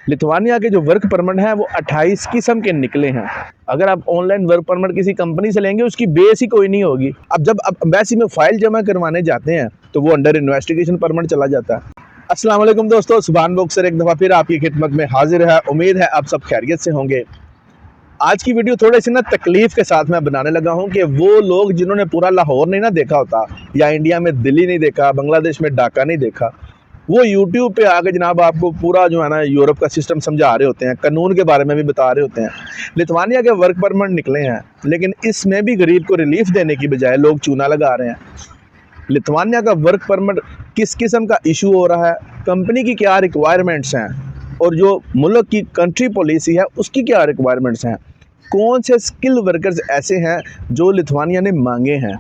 Lithuania के जो work permit हैं वो 28 किस्म के निकले हैं। अगर आप ऑनलाइन वर्क परमिट किसी कंपनी से लेंगे उसकी बेस ही कोई नहीं होगी। अब जब आप एम्बेसी में फाइल जमा करवाने जाते हैं तो वो अंडर इन्वेस्टिगेशन परमिट चला जाता है। अस्सलाम वालेकुम दोस्तों, सुभान बॉक्सर एक दफ़ा फिर आपकी खिदमत में हाजिर है। उम्मीद है आप सब खैरियत से होंगे। आज की वीडियो थोड़ी सी तकलीफ के साथ मैं बनाने लगा हूं कि वो लोग जिन्होंने पूरा लाहौर नहीं देखा होता, या इंडिया में दिल्ली नहीं देखा, बांग्लादेश में ढाका नहीं देखा, वो यूट्यूब पे आके जनाब आपको पूरा यूरोप का सिस्टम समझा रहे होते हैं, कानून के बारे में भी बता रहे होते हैं। लिथुआनिया के वर्क परमिट निकले हैं, लेकिन इसमें भी गरीब को रिलीफ देने की बजाय लोग चूना लगा रहे हैं। लिथुआनिया का वर्क परमिट किस किस्म का इशू हो रहा है, कंपनी की क्या रिक्वायरमेंट्स हैं, और जो मुल्क की कंट्री पॉलिसी है उसकी क्या रिक्वायरमेंट्स हैं, कौन से स्किल वर्कर्स ऐसे हैं जो लिथुआनिया ने मांगे हैं,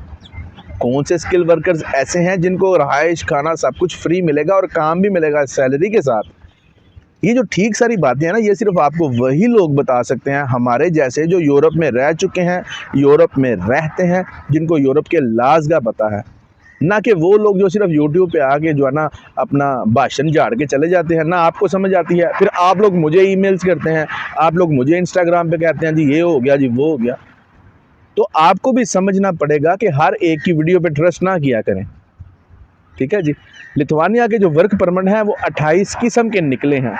कौन से स्किल वर्कर्स ऐसे हैं जिनको रहाइश खाना सब कुछ फ्री मिलेगा और काम भी मिलेगा सैलरी के साथ। ये जो ठीक सारी बातें हैं ना, ये सिर्फ आपको वही लोग बता सकते हैं हमारे जैसे जो यूरोप में रह चुके हैं, यूरोप में रहते हैं, जिनको यूरोप के लाज का पता है, ना कि वो लोग जो सिर्फ यूट्यूब पे आके अपना भाषण झाड़ के चले जाते हैं। ना आपको समझ आती है, फिर आप लोग मुझे ईमेल्स करते हैं, आप लोग मुझे इंस्टाग्राम पे कहते हैं जी ये हो गया जी वो हो गया। तो आपको भी समझना पड़ेगा कि हर एक की वीडियो पे ट्रस्ट ना किया करें, ठीक है जी। लिथुआनिया के जो वर्क परमिट हैं वो 28 किस्म के निकले हैं,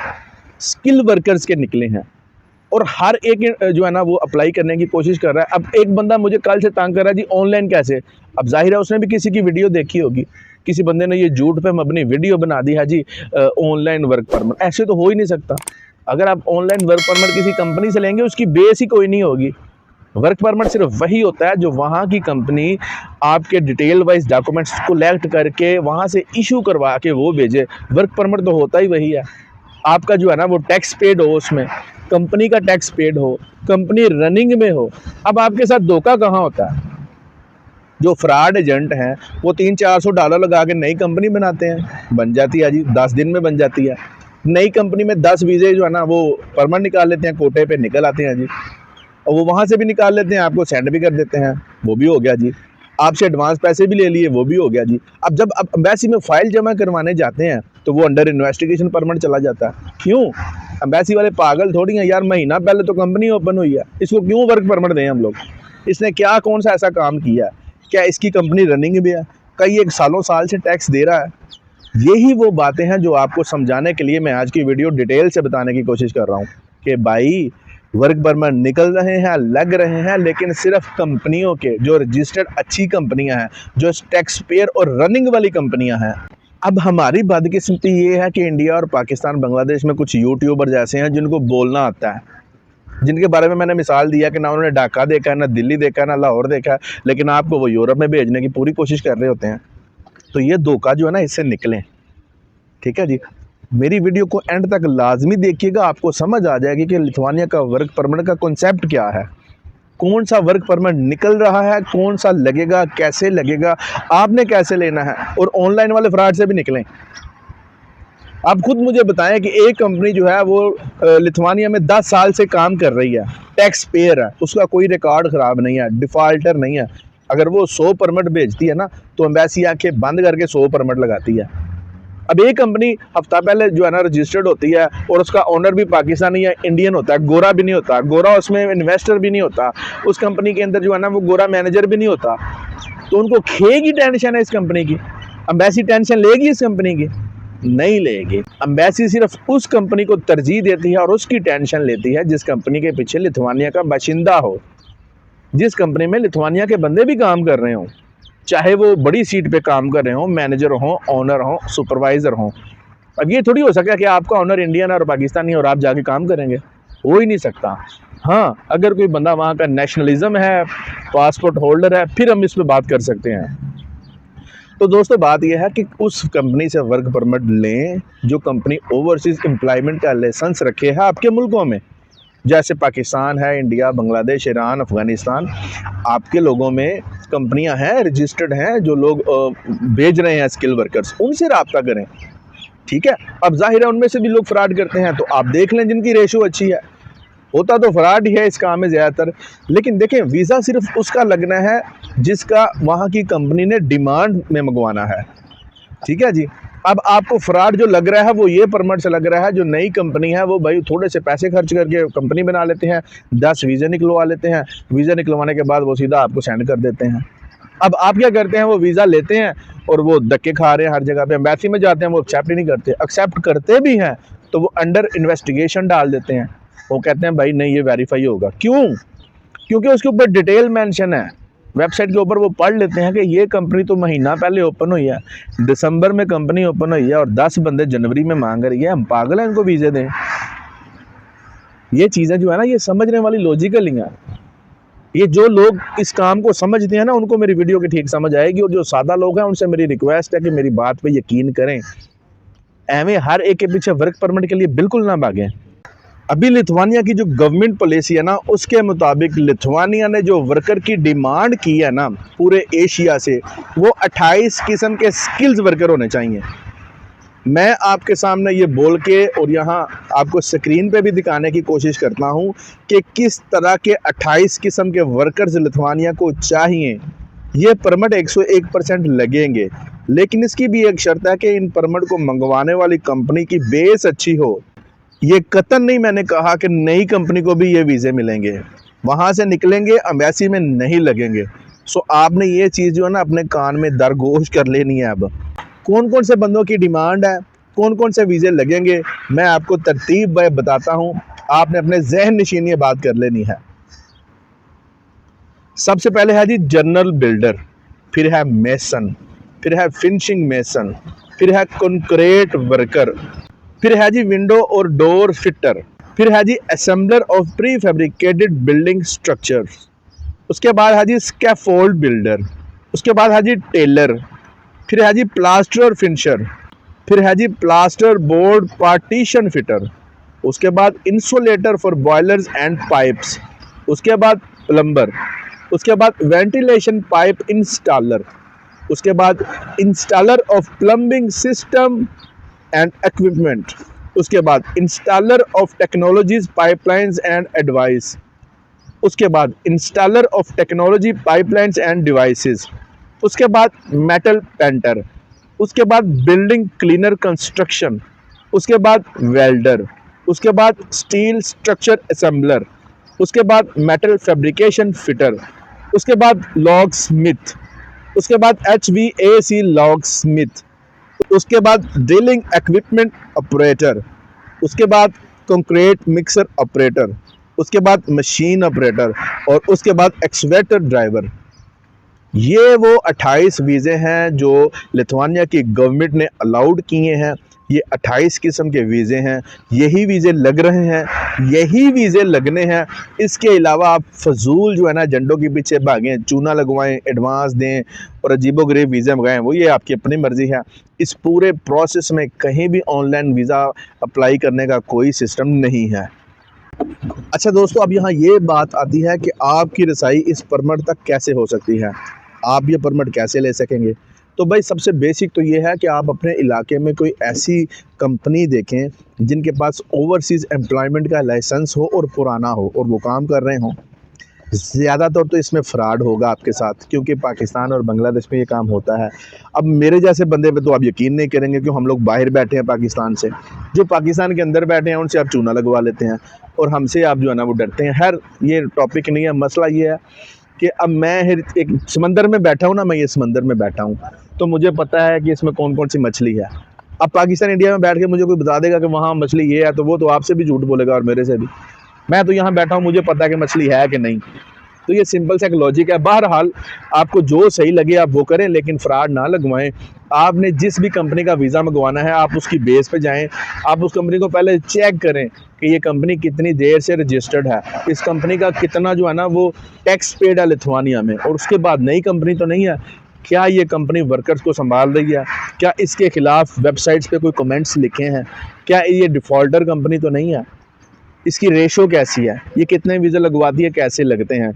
स्किल वर्कर्स के निकले हैं, और हर एक वो अप्लाई करने की कोशिश कर रहा है। अब एक बंदा मुझे कल से तंग कर रहा है जी ऑनलाइन कैसे। अब जाहिर है उसने भी किसी की वीडियो देखी होगी, किसी बंदे ने ये झूठ पे अपनी वीडियो बना दी है जी ऑनलाइन वर्क परमिट। ऐसे तो हो ही नहीं सकता। अगर आप ऑनलाइन वर्क परमिट किसी कंपनी से लेंगे उसकी बेस ही कोई नहीं होगी। वर्क परमिट सिर्फ वही होता है जो वहाँ की कंपनी आपके डिटेल वाइज डॉक्यूमेंट्स कलेक्ट करके वहाँ से इशू करवा के वो भेजे। वर्क परमिट तो होता ही वही है। आपका वो टैक्स पेड हो, उसमें कंपनी का टैक्स पेड हो, कंपनी रनिंग में हो। अब आपके साथ धोखा कहाँ होता है? जो फ्रॉड एजेंट हैं वो $300-400 लगा के नई कंपनी बनाते हैं, बन जाती है जी, 10 दिन में बन जाती है। नई कंपनी में 10 वीज़े वो परमिट निकाल लेते हैं, कोटे पे निकल आते हैं जी, और वो वहाँ से भी निकाल लेते हैं, आपको सेंड भी कर देते हैं, वो भी हो गया जी। आपसे एडवांस पैसे भी ले लिए, वो भी हो गया जी। अब जब आप एम्बेसी में फ़ाइल जमा करवाने जाते हैं तो वो अंडर इन्वेस्टिगेशन परमिट चला जाता है। क्यों? एम्बेसी वाले पागल थोड़ी हैं यार, महीना पहले तो कंपनी ओपन हुई है, इसको क्यों वर्क परमिट दें हम लोग? इसने क्या कौन सा ऐसा काम किया है? क्या इसकी कंपनी रनिंग भी है? कई एक साल से टैक्स दे रहा है? यही वो बातें हैं जो आपको समझाने के लिए मैं आज की वीडियो डिटेल से बताने की कोशिश कर रहा हूँ कि भाई वर्क परमिट निकल रहे हैं, लग रहे हैं, लेकिन सिर्फ कंपनियों के जो रजिस्टर्ड अच्छी कंपनियां हैं, जो टैक्स पेयर और रनिंग वाली कंपनियां हैं। अब हमारी बदकिस्मती ये है कि इंडिया और पाकिस्तान, बांग्लादेश में कुछ यूट्यूबर ऐसे हैं जिनको बोलना आता है, जिनके बारे में मैंने मिसाल दिया कि ना उन्होंने ढाका देखा है, ना दिल्ली देखा है, ना लाहौर देखा है, लेकिन आपको वो यूरोप में भेजने की पूरी कोशिश कर रहे होते हैं। तो ये धोखा इससे निकलें, ठीक है जी। मेरी वीडियो को एंड तक लाजमी देखिएगा, आपको समझ आ जाएगी कि लिथुआनिया का वर्क परमिट का कॉन्सेप्ट क्या है, कौन सा वर्क परमिट निकल रहा है, कौन सा लगेगा, कैसे लगेगा, आपने कैसे लेना है, और ऑनलाइन वाले फ्रॉड से भी निकलें। आप खुद मुझे बताएं कि एक कंपनी वो लिथुआनिया में 10 साल से काम कर रही है, टैक्स पेयर है, उसका कोई रिकॉर्ड ख़राब नहीं है, डिफ़ॉल्टर नहीं है। अगर वो 100 परमिट भेजती है ना तो एम्बेसी आंखें बंद करके 100 परमिट लगाती है। अब एक कंपनी हफ्ता पहले रजिस्टर्ड होती है और उसका ओनर भी पाकिस्तानी या इंडियन होता है, गोरा भी नहीं होता, गोरा उसमें इन्वेस्टर भी नहीं होता, उस कंपनी के अंदर वो गोरा मैनेजर भी नहीं होता, तो उनको खेगी टेंशन है इस कंपनी की? एम्बेसी टेंशन लेगी इस कंपनी की? नहीं लेगी। एम्बेसी सिर्फ उस कंपनी को तरजीह देती है और उसकी टेंशन लेती है जिस कंपनी के पीछे लिथुआनिया का बाशिंदा हो, जिस कंपनी में लिथुआनिया के बंदे भी काम कर रहे हों, चाहे वो बड़ी सीट पे काम कर रहे हों, मैनेजर हों, ओनर हों, सुपरवाइज़र हों। अब ये थोड़ी हो सका कि आपका ओनर इंडियन और पाकिस्तानी और आप जाके काम करेंगे, हो ही नहीं सकता। हाँ, अगर कोई बंदा वहाँ का नेशनलिज्म है, पासपोर्ट होल्डर है, फिर हम इस पर बात कर सकते हैं। तो दोस्तों बात यह है कि उस कंपनी से वर्क परमिट लें जो कंपनी ओवरसीज़ एम्प्लॉयमेंट का लाइसेंस रखे है आपके मुल्कों में, जैसे पाकिस्तान है, इंडिया, बांग्लादेश, ईरान, अफ़गानिस्तान। आपके लोगों में कंपनियां हैं, रजिस्टर्ड हैं, जो लोग भेज रहे हैं स्किल वर्कर्स, उनसे रब्ता करें, ठीक है। अब जाहिर है उनमें से भी लोग फ्रॉड करते हैं, तो आप देख लें जिनकी रेशो अच्छी है। होता तो फ्रॉड ही है इस काम में ज़्यादातर, लेकिन देखें वीज़ा सिर्फ उसका लगना है जिसका वहाँ की कंपनी ने डिमांड में मंगवाना है, ठीक है जी। अब आपको फ्रॉड जो लग रहा है वो ये परमिट से लग रहा है, जो नई कंपनी है वो भाई थोड़े से पैसे खर्च करके कंपनी बना लेते हैं, 10 वीज़ा निकलवा लेते हैं, वीज़ा निकलवाने के बाद वो सीधा आपको सेंड कर देते हैं। अब आप क्या करते हैं, वो वीज़ा लेते हैं और वो धक्के खा रहे हैं हर जगह पे। एम्बेसी में जाते हैं, वो एक्सेप्ट ही नहीं करते, एक्सेप्ट करते भी हैं तो वो अंडर इन्वेस्टिगेशन डाल देते हैं। वो कहते हैं भाई नहीं, ये वेरीफाई होगा। क्यों? क्योंकि उसके ऊपर डिटेल मेंशन है, वेबसाइट के ऊपर वो पढ़ लेते हैं कि ये कंपनी तो महीना पहले ओपन हुई है, दिसंबर में कंपनी ओपन हुई है और 10 बंदे जनवरी में मांग रही है, हम पागल हैं इनको वीज़े दें। ये चीज़ें जो है ना, ये समझने वाली लॉजिकल ही हैं। ये जो लोग इस काम को समझते हैं ना, उनको मेरी वीडियो की ठीक समझ आएगी, और जो सादा लोग हैं उनसे मेरी रिक्वेस्ट है कि मेरी बात पे यकीन करें, एवं हर एक के पीछे वर्क परमिट के लिए बिल्कुल ना भागें। अभी लिथुआनिया की जो गवर्नमेंट पॉलिसी है ना, उसके मुताबिक लिथुआनिया ने जो वर्कर की डिमांड की है ना पूरे एशिया से, वो 28 किस्म के स्किल्स वर्कर होने चाहिए। मैं आपके सामने ये बोल के और यहाँ आपको स्क्रीन पे भी दिखाने की कोशिश करता हूँ कि किस तरह के 28 किस्म के वर्कर्स लिथुआनिया को चाहिए। ये परमिट 101% लगेंगे, लेकिन इसकी भी एक शर्त है कि इन परमिट को मंगवाने वाली कंपनी की बेस अच्छी हो। ये कतन नहीं मैंने कहा कि नई कंपनी को भी ये वीज़े मिलेंगे, वहाँ से निकलेंगे, एम्बेसी में नहीं लगेंगे। सो आपने ये चीज़ जो है ना अपने कान में दरगोश कर लेनी है। अब कौन कौन से बंदों की डिमांड है, कौन कौन से वीज़े लगेंगे, मैं आपको तरतीब बताता हूँ। आपने अपने जहन नशीन ये बात कर लेनी है। सबसे पहले है जी जनरल बिल्डर, फिर है मेसन, फिर है फिनिशिंग मेसन, फिर है कंक्रीट वर्कर, फिर है जी विंडो और डोर फिटर, फिर है जी assembler of prefabricated building structures, उसके बाद है जी स्कैफोल्ड बिल्डर, उसके बाद है जी टेलर, फिर है जी प्लास्टर और फिनिशर, फिर है जी प्लास्टर बोर्ड पार्टीशन फिटर, उसके बाद insulator for boilers and pipes, उसके बाद प्लम्बर, उसके बाद वेंटिलेशन पाइप इंस्टॉलर, उसके बाद installer of plumbing system and equipment, उसके बाद installer of technologies pipelines and advice, उसके बाद installer of technology pipelines end devices, उसके बाद मेटल पेंटर, उसके बाद बिल्डिंग क्लीनर कंस्ट्रक्शन, उसके बाद वेल्डर, उसके बाद स्टील स्ट्रक्चर असेंबलर, उसके बाद मेटल फैब्रिकेशन फिटर, उसके बाद लॉग स्मिथ, उसके बाद HVAC लॉग स्मिथ, उसके बाद ड्रिलिंग इक्विपमेंट ऑपरेटर, उसके बाद कंक्रीट मिक्सर ऑपरेटर, उसके बाद मशीन ऑपरेटर और उसके बाद एक्सवेटर ड्राइवर। ये वो 28 वीज़े हैं जो लिथुआनिया की गवर्नमेंट ने अलाउड किए हैं। ये 28 किस्म के वीज़े हैं, यही वीज़े लग रहे हैं, यही वीज़े लगने हैं। इसके अलावा आप फजूल जो है ना एजेंडों के पीछे भागें, चूना लगवाएं, एडवांस दें और अजीबोगरीब वीज़े मंगाएं, वो ये आपकी अपनी मर्ज़ी है। इस पूरे प्रोसेस में कहीं भी ऑनलाइन वीज़ा अप्लाई करने का कोई सिस्टम नहीं है। अच्छा दोस्तों, अब यहाँ ये बात आती है कि आपकी रसाई इस परमिट तक कैसे हो सकती है, आप ये परमिट कैसे ले सकेंगे। तो भाई सबसे बेसिक तो ये है कि आप अपने इलाके में कोई ऐसी कंपनी देखें जिनके पास ओवरसीज़ एम्प्लॉयमेंट का लाइसेंस हो और पुराना हो और वो काम कर रहे हों। ज़्यादातर तो इसमें फ़्रॉड होगा आपके साथ, क्योंकि पाकिस्तान और बांग्लादेश में ये काम होता है। अब मेरे जैसे बंदे पे तो आप यकीन नहीं करेंगे, क्यों हम लोग बाहर बैठे हैं पाकिस्तान से, जो पाकिस्तान के अंदर बैठे हैं उनसे आप चूना लगवा लेते हैं और हमसे आप जो है ना वो डरते हैं। हर ये टॉपिक नहीं है, मसला ये है कि अब मैं एक समंदर में बैठा हूँ ना, मैं ये समंदर में बैठा हूँ तो मुझे पता है कि इसमें कौन कौन सी मछली है। अब पाकिस्तान इंडिया में बैठ के मुझे कोई बता देगा कि वहाँ मछली ये है, तो वो तो आपसे भी झूठ बोलेगा और मेरे से भी। मैं तो यहाँ बैठा हूँ, मुझे पता है कि मछली है कि नहीं। तो ये सिंपल सा एक लॉजिक है। बहरहाल आपको जो सही लगे आप वो करें, लेकिन फ्रॉड ना लगवाएं। आपने जिस भी कंपनी का वीज़ा मंगवाना है आप उसकी बेस पे जाएं, आप उस कंपनी को पहले चेक करें कि ये कंपनी कितनी देर से रजिस्टर्ड है, इस कंपनी का कितना जो है ना वो टैक्स पेड है लिथुआनिया में, और उसके बाद नई कंपनी तो नहीं है, क्या ये कंपनी वर्कर्स को संभाल रही है, क्या इसके खिलाफ वेबसाइट्स पे कोई कमेंट्स लिखे हैं, क्या ये डिफ़ॉल्टर कंपनी तो नहीं है, इसकी रेशो कैसी है, ये कितने वीज़ा लगवाती है, कैसे लगते हैं।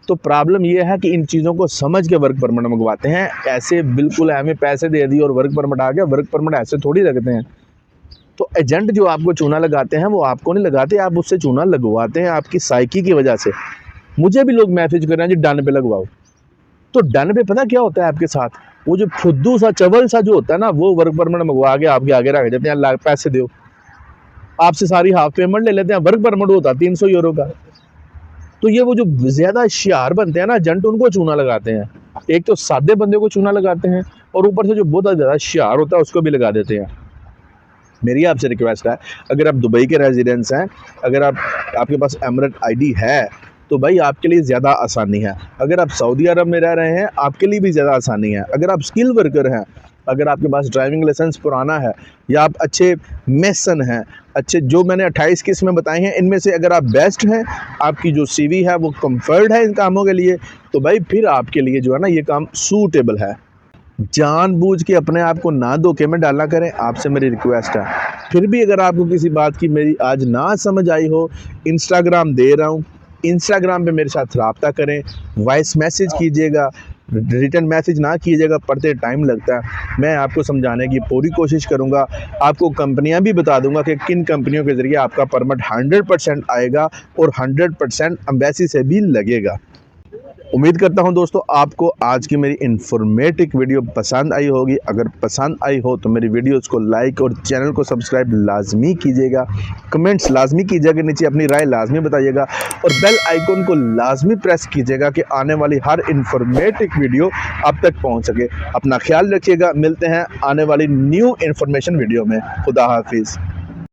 तो प्रॉब्लम ये है कि इन चीज़ों को समझ के वर्क परमिट मंगवाते हैं। ऐसे बिल्कुल हमें पैसे दे दिए और वर्क परमिट आ गया, वर्क परमिट ऐसे थोड़ी लगते हैं। तो एजेंट जो आपको चूना लगाते हैं वो आपको नहीं लगाते, आप उससे चूना लगवाते हैं आपकी साइकी की वजह से। मुझे भी लोग मैसेज कर रहे हैं जी डन पे लगवाओ, तो डन पे पता क्या होता है आपके साथ, वो जो फुद्दू सा चवल सा जो होता है ना, वो वर्क परमिट मंगवा के आपके आगे रख देते हैं, पैसे दो, आपसे सारी हाफ पेमेंट ले लेते हैं। वर्क परमिट होता है 300 यूरो का। तो ये वो जो ज़्यादा होशियार बनते हैं ना एजेंट, उनको चूना लगाते हैं। एक तो सादे बंदे को चूना लगाते हैं और ऊपर से जो बहुत ज़्यादा होशियार होता है उसको भी लगा देते हैं। मेरी आपसे रिक्वेस्ट है, अगर आप दुबई के रेजिडेंट्स हैं, अगर आपके पास एमिरेट आईडी है, तो भाई आपके लिए ज़्यादा आसानी है। अगर आप सऊदी अरब में रह रहे हैं, आपके लिए भी ज़्यादा आसानी है। अगर आप स्किल वर्कर हैं, अगर आपके पास ड्राइविंग लाइसेंस पुराना है, या आप अच्छे मेसन हैं, अच्छे जो मैंने 28 किस्में बताई हैं, इनमें से अगर आप बेस्ट हैं, आपकी जो सीवी है वो कंफर्ट है इन कामों के लिए, तो भाई फिर आपके लिए जो है ना ये काम सूटेबल है। जानबूझ के अपने आप को ना धोखे में डालना करें, आपसे मेरी रिक्वेस्ट है। फिर भी अगर आपको किसी बात की मेरी आज ना समझ आई हो, इंस्टाग्राम दे रहा हूँ, इंस्टाग्राम पे मेरे साथ रब्ता करें, वॉइस मैसेज कीजिएगा, रिटर्न मैसेज ना कीजिएगा, पढ़ते टाइम लगता है। मैं आपको समझाने की पूरी कोशिश करूँगा, आपको कंपनियाँ भी बता दूँगा कि किन कंपनियों के ज़रिए आपका परमिट 100% आएगा और 100% एम्बेसी से भी लगेगा। उम्मीद करता हूं दोस्तों आपको आज की मेरी इन्फॉर्मेटिव वीडियो पसंद आई होगी। अगर पसंद आई हो तो मेरी वीडियोस को लाइक और चैनल को सब्सक्राइब लाजमी कीजिएगा। कमेंट्स लाजमी कीजिएगा, नीचे अपनी राय लाजमी बताइएगा और बेल आइकन को लाजमी प्रेस कीजिएगा कि आने वाली हर इन्फॉर्मेटिव वीडियो आप तक पहुंच सके। अपना ख्याल रखिएगा, मिलते हैं आने वाली न्यू इन्फॉर्मेशन वीडियो में। खुदा हाफिज़।